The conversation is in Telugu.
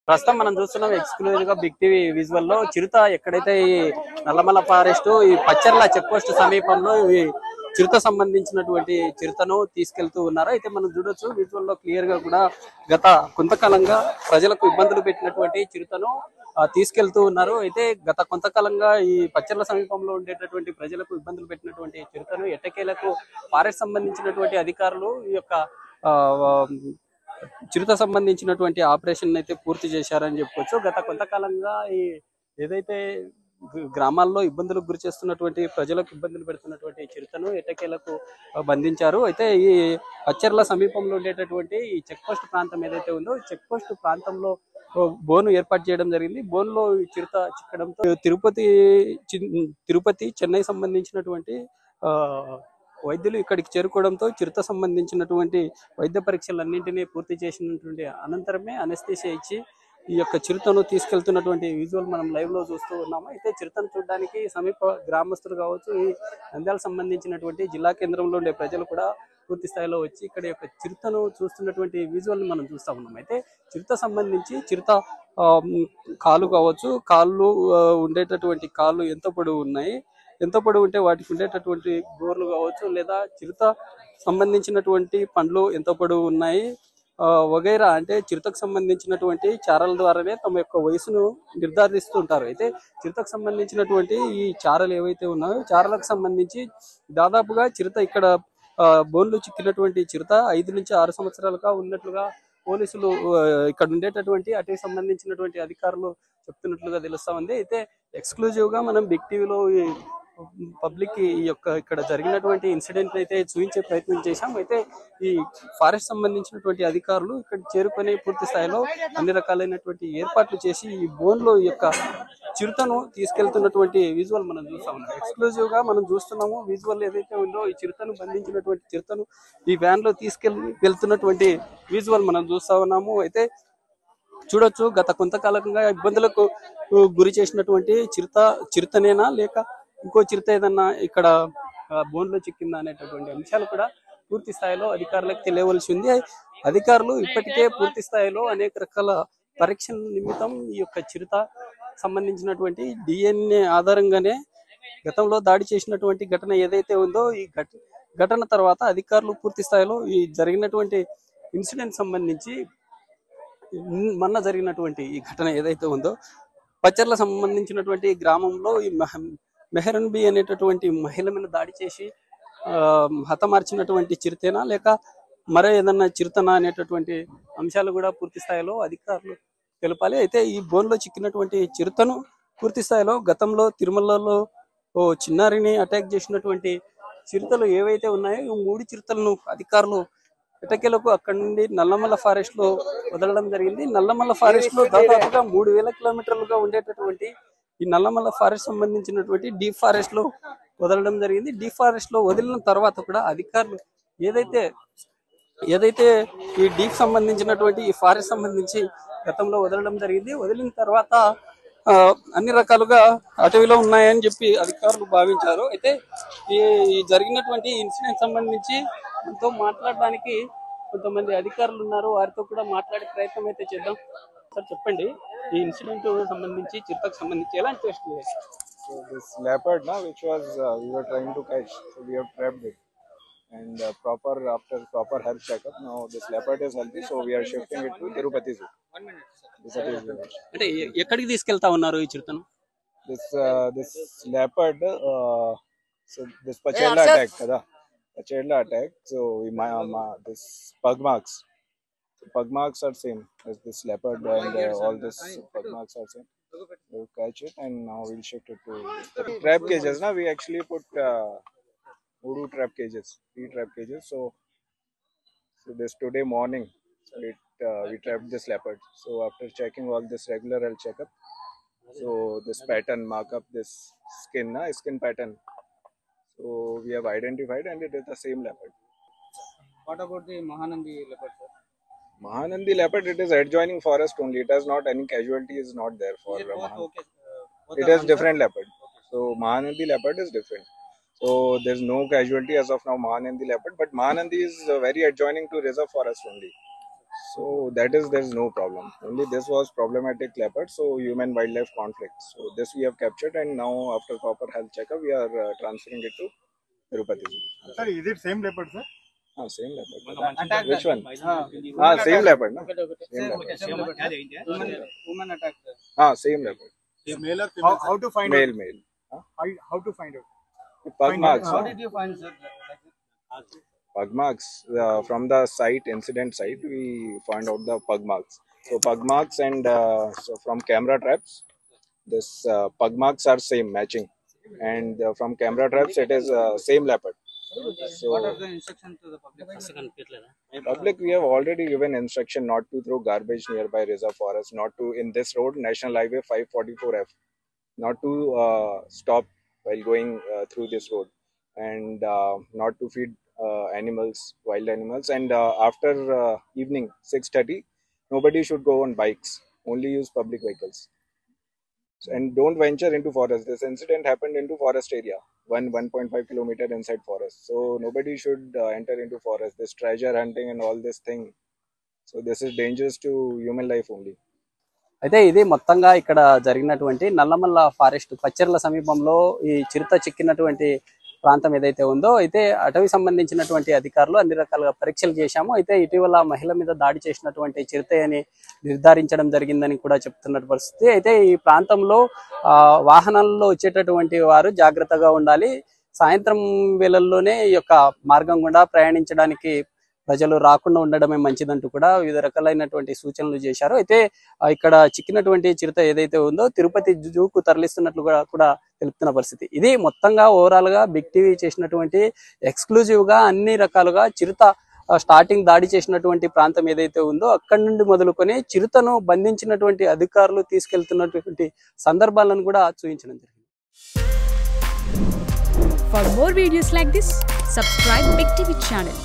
ప్రస్తుతం మనం చూస్తున్నాం ఎక్స్క్లూజివ్ గా బిగ్ టీవీ విజువల్ లో చిరుత ఎక్కడైతే ఈ నల్లమల ఫారెస్ట్ ఈ పచ్చర్ల చెక్ పోస్ట్ సమీపంలో ఈ చిరుత సంబంధించినటువంటి చిరుతను తీసుకెళ్తూ ఉన్నారు. అయితే మనం చూడొచ్చు విజువల్ లో క్లియర్ గా కూడా గత కొంతకాలంగా ప్రజలకు ఇబ్బందులు పెట్టినటువంటి చిరుతను తీసుకెళ్తూ ఉన్నారు. అయితే గత కొంతకాలంగా ఈ పచ్చర్ల సమీపంలో ఉండేటటువంటి ప్రజలకు ఇబ్బందులు పెట్టినటువంటి చిరుతను ఎట్టకేలకు ఫారెస్ట్ సంబంధించినటువంటి అధికారులు ఈ యొక్క చిరుత సంబంధించినటువంటి ఆపరేషన్ అయితే పూర్తి చేశారని చెప్పుకోవచ్చు. గత కొంతకాలంగా ఈ ఏదైతే గ్రామాల్లో ఇబ్బందులకు గురి చేస్తున్నటువంటి ప్రజలకు ఇబ్బందులు పెడుతున్నటువంటి చిరుతను ఎట్టకేలకు బంధించారు. అయితే ఈ పచ్చర్ల సమీపంలో ఉండేటటువంటి ఈ చెక్ పోస్ట్ ప్రాంతం ఏదైతే ఉందో చెక్ పోస్ట్ ప్రాంతంలో బోను ఏర్పాటు చేయడం జరిగింది. బోన్లో చిరుత చిక్కడంతో తిరుపతి చెన్నై సంబంధించినటువంటి వైద్యులు ఇక్కడికి చేరుకోవడంతో చిరుత సంబంధించినటువంటి వైద్య పరీక్షలన్నింటినీ పూర్తి చేసినటువంటి అనంతరమే అనస్థీషియా ఇచ్చి ఈ యొక్క చిరుతను తీసుకెళ్తున్నటువంటి విజువల్ మనం లైవ్ లో చూస్తూ ఉన్నాము. అయితే చిరుతను చూడడానికి సమీప గ్రామస్తులు కావచ్చు, ఈ నంద్యాల సంబంధించినటువంటి జిల్లా కేంద్రంలో ఉండే ప్రజలు కూడా పూర్తి స్థాయిలో వచ్చి ఇక్కడ యొక్క చిరుతను చూస్తున్నటువంటి విజువల్ ని మనం చూస్తా ఉన్నాం. అయితే చిరుత సంబంధించి చిరుత కాళ్ళు కావచ్చు, కాళ్ళు ఉండేటటువంటి కాళ్ళు ఎంత పొడవు ఉన్నాయి, ఎంత పొడవు ఉంటే వాటికి ఉండేటటువంటి గోర్లు కావచ్చు, లేదా చిరుత సంబంధించినటువంటి పండ్లు ఎంత పొడవు ఉన్నాయి వగైరా అంటే చిరుతకు సంబంధించినటువంటి చారల ద్వారానే తమ యొక్క వయసును నిర్ధారిస్తూ ఉంటారు. అయితే చిరుతకు సంబంధించినటువంటి ఈ చారలు ఏవైతే ఉన్నాయో చారలకు సంబంధించి దాదాపుగా చిరుత ఇక్కడ బోన్లు చిక్కినటువంటి చిరుత 5 నుంచి 6 సంవత్సరాలుగా ఉన్నట్లుగా పోలీసులు ఇక్కడ ఉండేటటువంటి అటవీ సంబంధించినటువంటి అధికారులు చెప్తున్నట్లుగా తెలుస్తా ఉంది. అయితే ఎక్స్క్లూజివ్ గా మనం బిగ్ టీవీలో పబ్లిక్ ఈ యొక్క ఇక్కడ జరిగినటువంటి ఇన్సిడెంట్ అయితే చూపించే ప్రయత్నం చేశాం. అయితే ఈ ఫారెస్ట్ సంబంధించినటువంటి అధికారులు ఇక్కడ చేరుకొని పూర్తి స్థాయిలో అన్ని రకాలైనటువంటి ఏర్పాట్లు చేసి ఈ బోన్లో ఈ యొక్క చిరుతను తీసుకెళ్తున్నటువంటి విజువల్ మనం చూస్తా ఉన్నాం. ఎక్స్క్లూజివ్ గా మనం చూస్తున్నాము. విజువల్ ఏదైతే ఉందో ఈ చిరుతను బంధించినటువంటి చిరుతను ఈ వ్యాన్ లో వెళ్తున్నటువంటి విజువల్ మనం చూస్తా ఉన్నాము. అయితే చూడొచ్చు గత కొంతకాలంగా ఇబ్బందులకు గురి చేసినటువంటి చిరుతనేనా లేక ఇంకో చిరుత ఏదన్నా ఇక్కడ బోన్లో చిక్కిందా అనేటటువంటి అంశాలు కూడా పూర్తి స్థాయిలో అధికారులకు తెలియవలసి ఉంది. అధికారులు ఇప్పటికే పూర్తి స్థాయిలో అనేక రకాల పరీక్షల నిమిత్తం ఈ యొక్క చిరుత సంబంధించినటువంటి DNA ఆధారంగానే గతంలో దాడి చేసినటువంటి ఘటన ఏదైతే ఉందో ఈ ఘటన తర్వాత అధికారులు పూర్తి స్థాయిలో ఈ జరిగినటువంటి ఇన్సిడెంట్ సంబంధించి మొన్న జరిగినటువంటి ఈ ఘటన ఏదైతే ఉందో పచ్చర్ల సంబంధించినటువంటి గ్రామంలో ఈ మెహరన్ బి అనేటటువంటి మహిళ మీద దాడి చేసి హతమార్చినటువంటి చిరుతేనా లేక మరో ఏదన్నా చిరుతనా అనేటటువంటి అంశాలు కూడా పూర్తి స్థాయిలో అధికారులు తెలపాలి. అయితే ఈ బోన్లో చిక్కినటువంటి చిరుతను పూర్తి స్థాయిలో గతంలో తిరుమలలో చిన్నారిని అటాక్ చేసినటువంటి చిరుతలు ఏవైతే ఉన్నాయో ఈ 3 చిరుతలను అధికారులు ఎటకేలకు అక్కడి నుండి నల్లమల్ల ఫారెస్ట్ లో వదలడం జరిగింది. నల్లమల్ల ఫారెస్ట్ లో దాదాపుగా 3000 కిలోమీటర్లుగా ఉండేటటువంటి ఈ నల్లమల్ల ఫారెస్ట్ సంబంధించినటువంటి డీప్ ఫారెస్ట్ లో వదలడం జరిగింది. డీప్ ఫారెస్ట్ లో వదిలిన తర్వాత కూడా అధికారులు ఏదైతే ఈ డీప్ సంబంధించినటువంటి ఈ ఫారెస్ట్ సంబంధించి గతంలో వదలడం జరిగింది. వదిలిన తర్వాత అన్ని రకాలుగా అటవీలో ఉన్నాయని చెప్పి అధికారులు భావించారు. అయితే ఈ జరిగినటువంటి ఇన్సిడెంట్ సంబంధించి మనతో మాట్లాడడానికి కొంతమంది అధికారులు ఉన్నారు. వారితో కూడా మాట్లాడే ప్రయత్నం అయితే చేద్దాం. సార్ చెప్పండి, ఈ ఇన్సిడెంట్ సంబంధించి చిరుతకు సంబంధించి ఎలాంటి test? So this leopard, which was we were trying to catch, so we have trapped it, and after proper health checkup, now this leopard is healthy, so we are shifting it to Tirupati Zoo. 1 minute. అంటే ఎక్కడికి తీసుకెళ్తా ఉన్నారు ఈ చిరుతను? This leopard, so this Pachela attack, Pachela attack. So this pug marks. Pug marks are same as this leopard, and all this pug marks are same. We'll catch it and now we'll shift it to trap cages. We actually put voodoo trap cages, 3 trap cages. So this today morning, we trapped this leopard. So after checking all this regular health checkup, so this pattern markup, this skin pattern, so we have identified and it is the same leopard. What about the Mahanandi leopard, sir? Mahanandi leopard, it is adjoining forest only. It has not any casualty is not there for Mahanandi. It is different leopard. So Mahanandi leopard is different. So there's no casualty as of now Mahanandi leopard, but Mahanandi is very adjoining to reserve forest only. So there's no problem. Only this was problematic leopard, so human wildlife conflict. So this we have captured, and now after proper health checkup, we are transferring it to Tirupati Zoo. Sir, is it same leopard, sir? Same leopard. Which one? Same leopard, no? Same leopard. woman attack. Same leopard. Male or female? How to find Male, out? male. How to find out? Pug marks. How did you find, sir? Pug marks from the incident site, we found out the pug marks. So pug marks and so from camera traps, this pug marks are same matching, and from camera traps it is same leopard. So What are the instructions to the public? public, we have already given instruction not to throw garbage nearby reserve forest, not to in this road National Highway 544F, not to stop while going through this road, and not to feed animals, wild animals, and after evening 6:30, nobody should go on bikes. Only use public vehicles, and don't venture into forest. This incident happened into forest area, 1.5 kilometer inside forest. So nobody should enter into forest. This treasure hunting and all this thing. So this is dangerous to human life only. అయితే ఇది మొత్తంగా ఇక్కడ జరిగినటువంటి నల్లమల్ల ఫారెస్ట్ పచ్చర్ల సమీపంలో ఈ చిరుత చిక్కినటువంటి ప్రాంతం ఏదైతే ఉందో, అయితే అటవీ సంబంధించినటువంటి అధికారులు అన్ని రకాలుగా పరీక్షలు చేశాము. అయితే ఇటీవల మహిళ మీద దాడి చేసినటువంటి చిరుతని నిర్ధారించడం జరిగిందని కూడా చెప్తున్న పరిస్థితి. అయితే ఈ ప్రాంతంలో వాహనాల్లో వచ్చేటటువంటి వారు జాగ్రత్తగా ఉండాలి. సాయంత్రం వేళల్లోనే ఈ యొక్క మార్గం గుండా ప్రయాణించడానికి ప్రజలు రాకుండా ఉండడమే మంచిదంటూ కూడా వివిధ రకాలైనటువంటి సూచనలు చేశారు. అయితే ఇక్కడ చిక్కినటువంటి చిరుత ఏదైతే ఉందో తిరుపతి జూకు తరలిస్తున్నట్లు కూడా తెలుపుతున్న పరిస్థితి. ఇది మొత్తంగా ఓవరాల్ గా బిగ్ టీవీ చేసినటువంటి ఎక్స్క్లూజివ్ గా అన్ని రకాలుగా చిరుత స్టార్టింగ్ దాడి చేసినటువంటి ప్రాంతం ఏదైతే ఉందో అక్కడి నుండి మొదలుకొని చిరుతను బంధించినటువంటి అధికారులు తీసుకెళ్తున్నటువంటి సందర్భాలను కూడా చూపించడం జరిగింది. For more videos like this, subscribe Big TV channel.